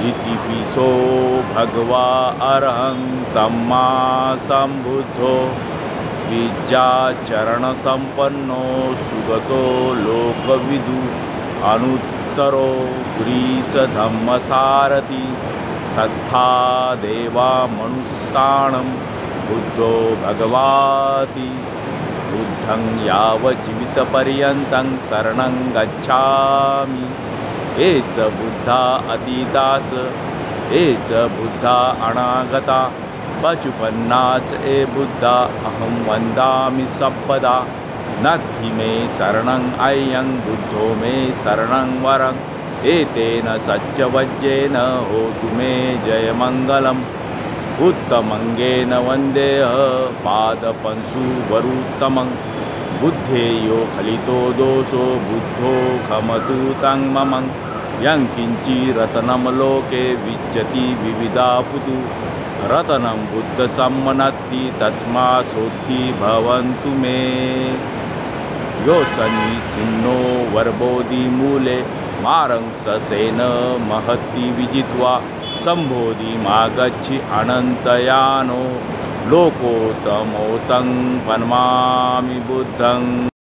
इति पिसो भगवा अरहं सम्मा सम्बुद्धो विद्याचरणसम्पन्नो सुगतो लोकविदु अनुत्तरो ग्रीसधम्मसारथि सत्था देवा मनुष्याणं बुद्धो भगवाति बुद्धं यावज्जीवितपर्यन्तं शरणं गच्छामि। एच बुद्धा अतीताच एच बुद्धा अनागता पचुपन्नाच ए बुद्धा अहं वन्दामि सप्पदा। नद्धि मे शरणं अयं बुद्धो मे शरणं वरम् एतेन सच्चवज्जेन होतु मे जयमङ्गलम्। उत्तमङ्गेन वन्देह पादपंशुवरुत्तमं बुद्धेयो खलितो दोषो बुद्धो खमतु तं ममं। यं किञ्चिरत्नं लोके विच्यति विविधा पुतु रत्नं बुद्धसम्मनत्ति तस्मात् सोत्थि भवन्तु मे। यो सन्निसिन्नो वर्बोधिमूले मारं ससेन महति विजित्वा सम्बोधिमागच्छि अनन्तयानो लोकोत्तमोतं पन्मामि बुद्धं।